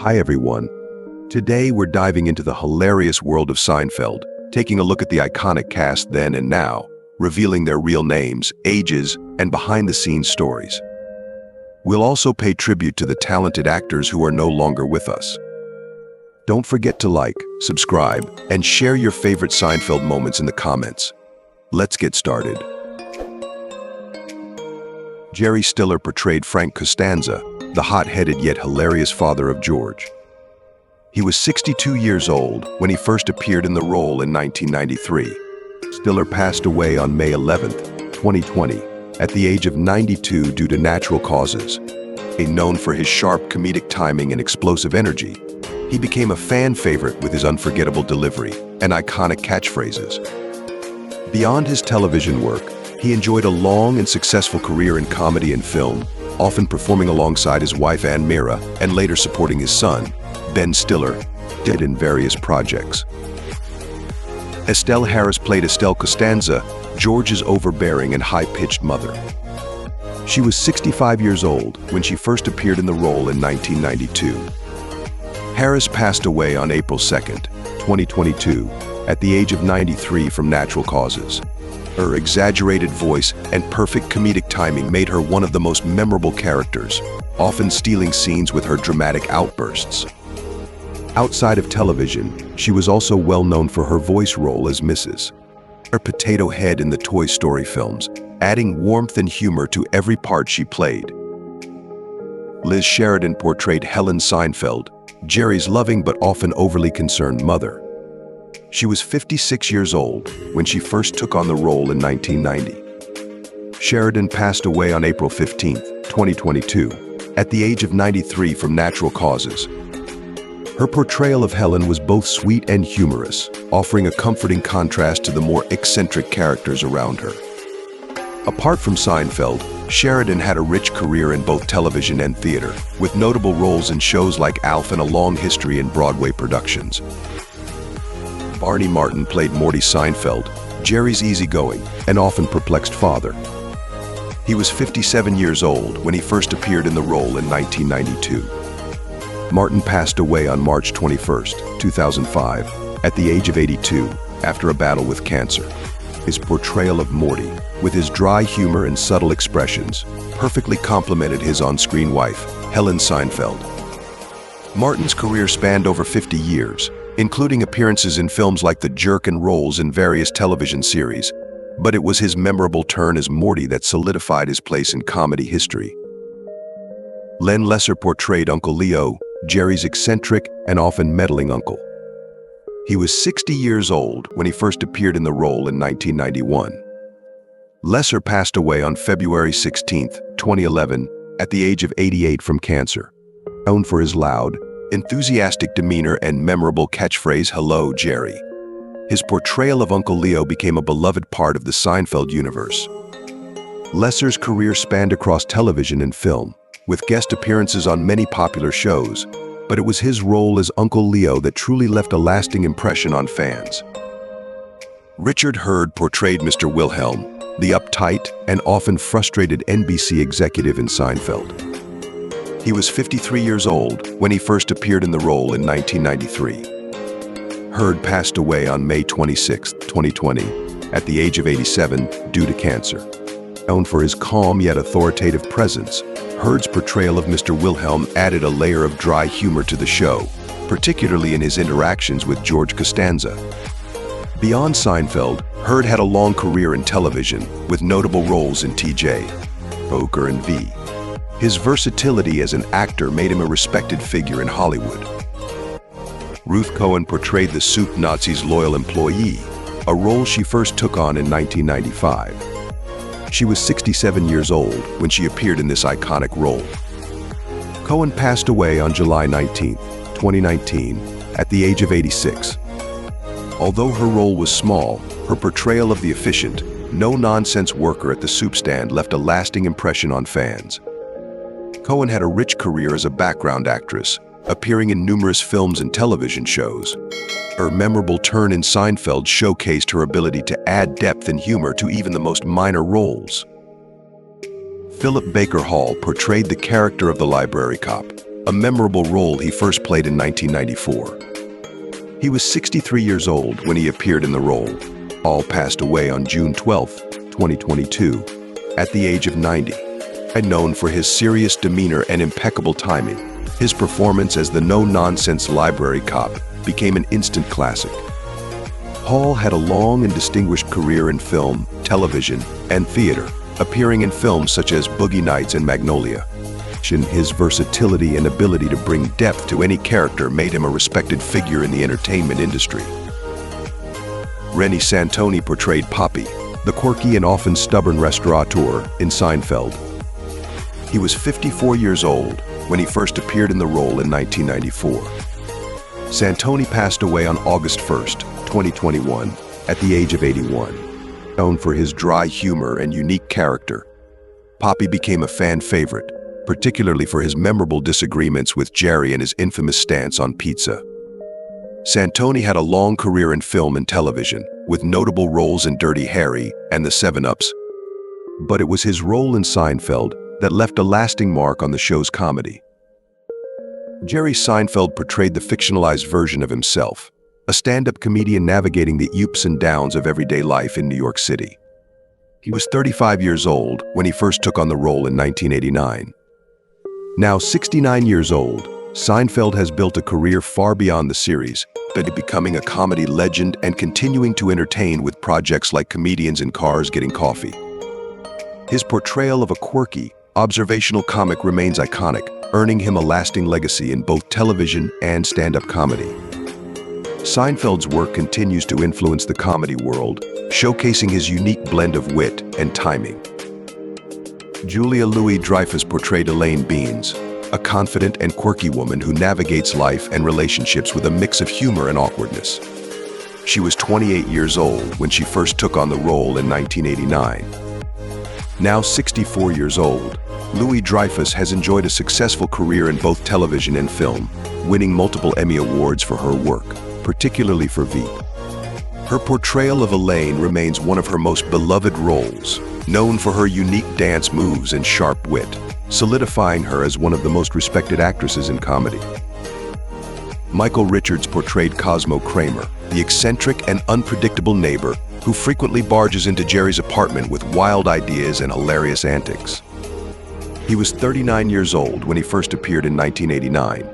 Hi everyone. Today we're diving into the hilarious world of Seinfeld, taking a look at the iconic cast then and now, revealing their real names, ages, and behind-the-scenes stories. We'll also pay tribute to the talented actors who are no longer with us. Don't forget to like, subscribe, and share your favorite Seinfeld moments in the comments. Let's get started. Jerry Stiller portrayed Frank Costanza, the hot-headed yet hilarious father of George. He was 62 years old when he first appeared in the role in 1993. Stiller passed away on May 11, 2020, at the age of 92 due to natural causes. Known for his sharp comedic timing and explosive energy, he became a fan favorite with his unforgettable delivery and iconic catchphrases. Beyond his television work, he enjoyed a long and successful career in comedy and film, often performing alongside his wife Ann Mira and later supporting his son, Ben Stiller, in various projects. Estelle Harris played Estelle Costanza, George's overbearing and high-pitched mother. She was 65 years old when she first appeared in the role in 1992. Harris passed away on April 2, 2022, at the age of 93 from natural causes. Her exaggerated voice and perfect comedic timing made her one of the most memorable characters, often stealing scenes with her dramatic outbursts. Outside of television, she was also well known for her voice role as Mrs. Potato Head in the Toy Story films, adding warmth and humor to every part she played. Liz Sheridan portrayed Helen Seinfeld, Jerry's loving but often overly concerned mother. She was 56 years old when she first took on the role in 1990. Sheridan passed away on April 15, 2022, at the age of 93 from natural causes. Her portrayal of Helen was both sweet and humorous, offering a comforting contrast to the more eccentric characters around her. Apart from Seinfeld, Sheridan had a rich career in both television and theater, with notable roles in shows like Alf and a long history in Broadway productions. Barney Martin played Morty Seinfeld, Jerry's easygoing and often perplexed father. He was 57 years old when he first appeared in the role in 1992. Martin passed away on March 21, 2005, at the age of 82, after a battle with cancer. His portrayal of Morty, with his dry humor and subtle expressions, perfectly complemented his on-screen wife, Helen Seinfeld. Martin's career spanned over 50 years, including appearances in films like The Jerk and roles in various television series, but it was his memorable turn as Morty that solidified his place in comedy history. Len Lesser portrayed Uncle Leo, Jerry's eccentric and often meddling uncle. He was 60 years old when he first appeared in the role in 1991. Lesser passed away on February 16, 2011, at the age of 88 from cancer. Known for his loud, enthusiastic demeanor and memorable catchphrase, "Hello, Jerry." His portrayal of Uncle Leo became a beloved part of the Seinfeld universe. Lesser's career spanned across television and film, with guest appearances on many popular shows, but it was his role as Uncle Leo that truly left a lasting impression on fans. Richard Hurd portrayed Mr. Wilhelm, the uptight and often frustrated NBC executive in Seinfeld. He was 53 years old when he first appeared in the role in 1993. Hurd passed away on May 26, 2020, at the age of 87 due to cancer. Known for his calm yet authoritative presence, Hurd's portrayal of Mr. Wilhelm added a layer of dry humor to the show, particularly in his interactions with George Costanza. Beyond Seinfeld, Hurd had a long career in television, with notable roles in TJ, Poker, and V. His versatility as an actor made him a respected figure in Hollywood. Ruth Cohen portrayed the Soup Nazi's loyal employee, a role she first took on in 1995. She was 67 years old when she appeared in this iconic role. Cohen passed away on July 19, 2019, at the age of 86. Although her role was small, her portrayal of the efficient, no-nonsense worker at the soup stand left a lasting impression on fans. Cohen had a rich career as a background actress, appearing in numerous films and television shows. Her memorable turn in Seinfeld showcased her ability to add depth and humor to even the most minor roles. Philip Baker Hall portrayed the character of the library cop, a memorable role he first played in 1994. He was 63 years old when he appeared in the role. All passed away on June 12, 2022, at the age of 90. Known for his serious demeanor and impeccable timing, his performance as the no-nonsense library cop became an instant classic. Hall had a long and distinguished career in film, television, and theater, appearing in films such as Boogie Nights and Magnolia. His versatility and ability to bring depth to any character made him a respected figure in the entertainment industry. Renny Santoni portrayed Poppy, the quirky and often stubborn restaurateur in Seinfeld. He was 54 years old when he first appeared in the role in 1994. Santoni passed away on August 1st, 2021, at the age of 81. Known for his dry humor and unique character, Poppy became a fan favorite, particularly for his memorable disagreements with Jerry and his infamous stance on pizza. Santoni had a long career in film and television, with notable roles in Dirty Harry and The 7-Ups. But it was his role in Seinfeld that left a lasting mark on the show's comedy. Jerry Seinfeld portrayed the fictionalized version of himself, a stand-up comedian navigating the ups and downs of everyday life in New York City. He was 35 years old when he first took on the role in 1989. Now 69 years old, Seinfeld has built a career far beyond the series, becoming a comedy legend and continuing to entertain with projects like Comedians in Cars Getting Coffee. His portrayal of a quirky, observational comic remains iconic, earning him a lasting legacy in both television and stand-up comedy. Seinfeld's work continues to influence the comedy world, showcasing his unique blend of wit and timing. Julia Louis-Dreyfus portrayed Elaine Benes, a confident and quirky woman who navigates life and relationships with a mix of humor and awkwardness. She was 28 years old when she first took on the role in 1989. Now 64 years old, Louis-Dreyfus has enjoyed a successful career in both television and film, winning multiple Emmy Awards for her work, particularly for Veep. Her portrayal of Elaine remains one of her most beloved roles, known for her unique dance moves and sharp wit, solidifying her as one of the most respected actresses in comedy. Michael Richards portrayed Cosmo Kramer, the eccentric and unpredictable neighbor who frequently barges into Jerry's apartment with wild ideas and hilarious antics. He was 39 years old when he first appeared in 1989.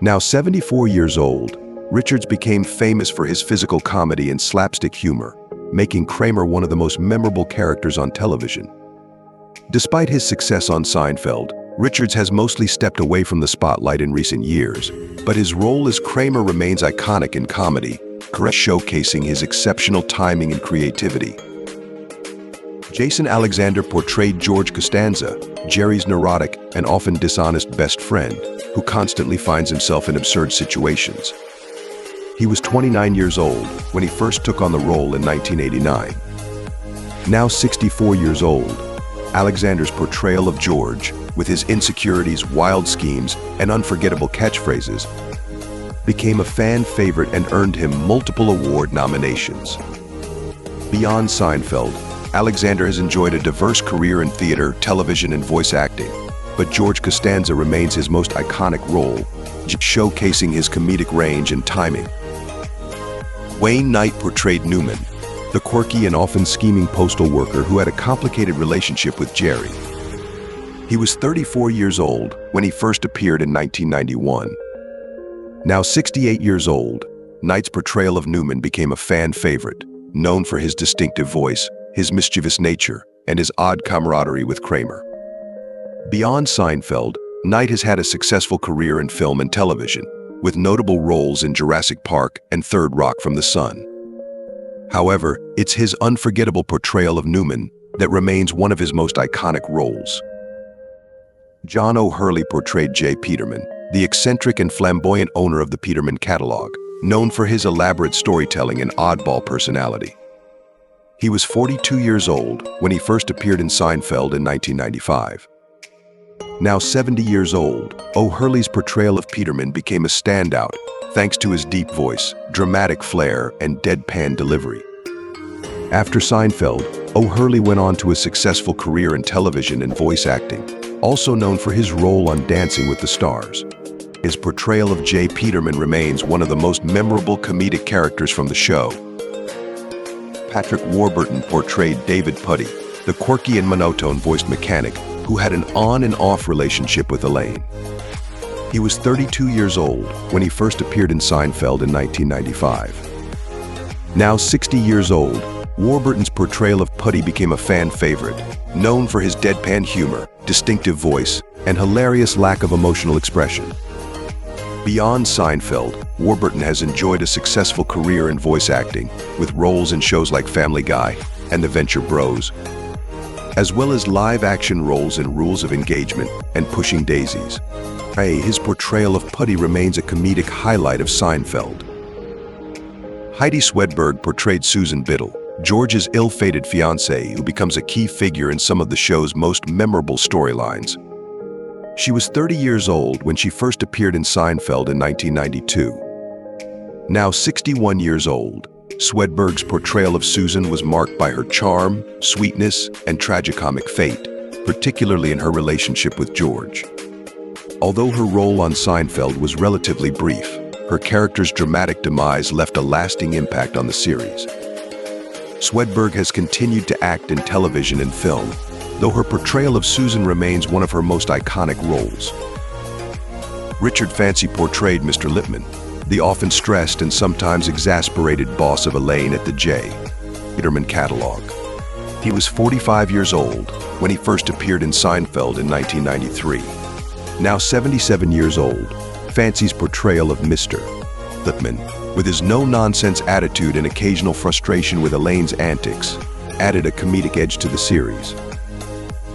Now 74 years old, Richards became famous for his physical comedy and slapstick humor, making Kramer one of the most memorable characters on television. Despite his success on Seinfeld, Richards has mostly stepped away from the spotlight in recent years, but his role as Kramer remains iconic in comedy, showcasing his exceptional timing and creativity. Jason Alexander portrayed George Costanza, Jerry's neurotic and often dishonest best friend, who constantly finds himself in absurd situations. He was 29 years old when he first took on the role in 1989. Now 64 years old, Alexander's portrayal of George, with his insecurities, wild schemes, and unforgettable catchphrases, became a fan favorite and earned him multiple award nominations. Beyond Seinfeld, Alexander has enjoyed a diverse career in theater, television, and voice acting, but George Costanza remains his most iconic role, showcasing his comedic range and timing. Wayne Knight portrayed Newman, the quirky and often scheming postal worker who had a complicated relationship with Jerry. He was 34 years old when he first appeared in 1991. Now 68 years old, Knight's portrayal of Newman became a fan favorite, known for his distinctive voice, his mischievous nature, and his odd camaraderie with Kramer. Beyond Seinfeld, Knight has had a successful career in film and television, with notable roles in Jurassic Park and Third Rock from the Sun. However, it's his unforgettable portrayal of Newman that remains one of his most iconic roles. John O'Hurley portrayed J. Peterman, the eccentric and flamboyant owner of the Peterman catalog, known for his elaborate storytelling and oddball personality. He was 42 years old when he first appeared in Seinfeld in 1995. Now 70 years old, O'Hurley's portrayal of Peterman became a standout thanks to his deep voice, dramatic flair, and deadpan delivery. After Seinfeld, O'Hurley went on to a successful career in television and voice acting, also known for his role on Dancing with the Stars. His portrayal of J. Peterman remains one of the most memorable comedic characters from the show. Patrick Warburton portrayed David Puddy, the quirky and monotone-voiced mechanic who had an on and off relationship with Elaine. He was 32 years old when he first appeared in Seinfeld in 1995. Now 60 years old, Warburton's portrayal of Puddy became a fan favorite, known for his deadpan humor, distinctive voice, and hilarious lack of emotional expression. Beyond Seinfeld, Warburton has enjoyed a successful career in voice acting, with roles in shows like Family Guy and The Venture Bros, as well as live-action roles in Rules of Engagement and Pushing Daisies. His portrayal of Puddy remains a comedic highlight of Seinfeld. Heidi Swedberg portrayed Susan Biddle, George's ill-fated fiancée who becomes a key figure in some of the show's most memorable storylines. She was 30 years old when she first appeared in Seinfeld in 1992. Now 61 years old, Swedberg's portrayal of Susan was marked by her charm, sweetness, and tragicomic fate, particularly in her relationship with George. Although her role on Seinfeld was relatively brief, her character's dramatic demise left a lasting impact on the series. Swedberg has continued to act in television and film, though her portrayal of Susan remains one of her most iconic roles. Richard Fancy portrayed Mr. Lipman, the often stressed and sometimes exasperated boss of Elaine at the J. Peterman catalog. He was 45 years old when he first appeared in Seinfeld in 1993. Now 77 years old, Fancy's portrayal of Mr. Lipman, with his no-nonsense attitude and occasional frustration with Elaine's antics, added a comedic edge to the series.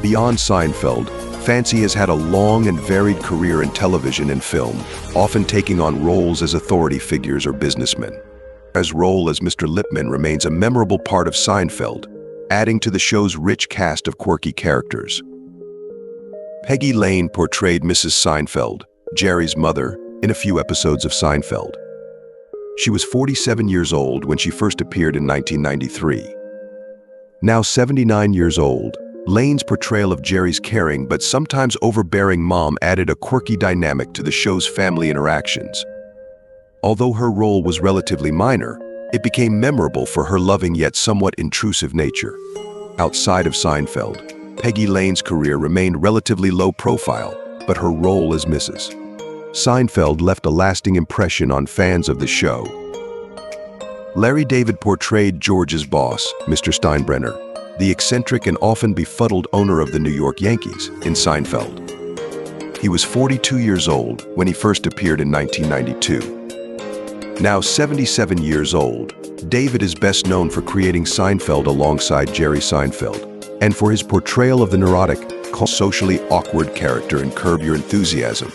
Beyond Seinfeld, Fancy has had a long and varied career in television and film, often taking on roles as authority figures or businessmen. His role as Mr. Lipman remains a memorable part of Seinfeld, adding to the show's rich cast of quirky characters. Peggy Lane portrayed Mrs. Seinfeld, Jerry's mother, in a few episodes of Seinfeld. She was 47 years old when she first appeared in 1993. Now 79 years old, Lane's portrayal of Jerry's caring but sometimes overbearing mom added a quirky dynamic to the show's family interactions. Although her role was relatively minor, it became memorable for her loving yet somewhat intrusive nature. Outside of Seinfeld, Peggy Lane's career remained relatively low profile, but her role as Mrs. Seinfeld left a lasting impression on fans of the show. Larry David portrayed George's boss, Mr. Steinbrenner, the eccentric and often befuddled owner of the New York Yankees, in Seinfeld. He was 42 years old when he first appeared in 1992. Now 77 years old, David is best known for creating Seinfeld alongside Jerry Seinfeld, and for his portrayal of the neurotic, socially awkward character in Curb Your Enthusiasm.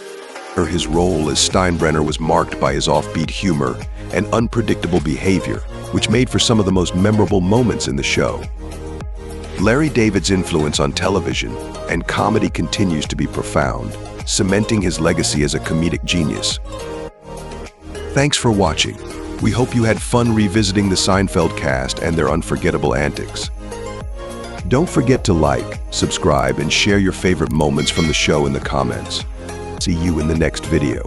His role as Steinbrenner was marked by his offbeat humor and unpredictable behavior, which made for some of the most memorable moments in the show. Larry David's influence on television and comedy continues to be profound, cementing his legacy as a comedic genius. Thanks for watching. We hope you had fun revisiting the Seinfeld cast and their unforgettable antics. Don't forget to like, subscribe, and share your favorite moments from the show in the comments. See you in the next video.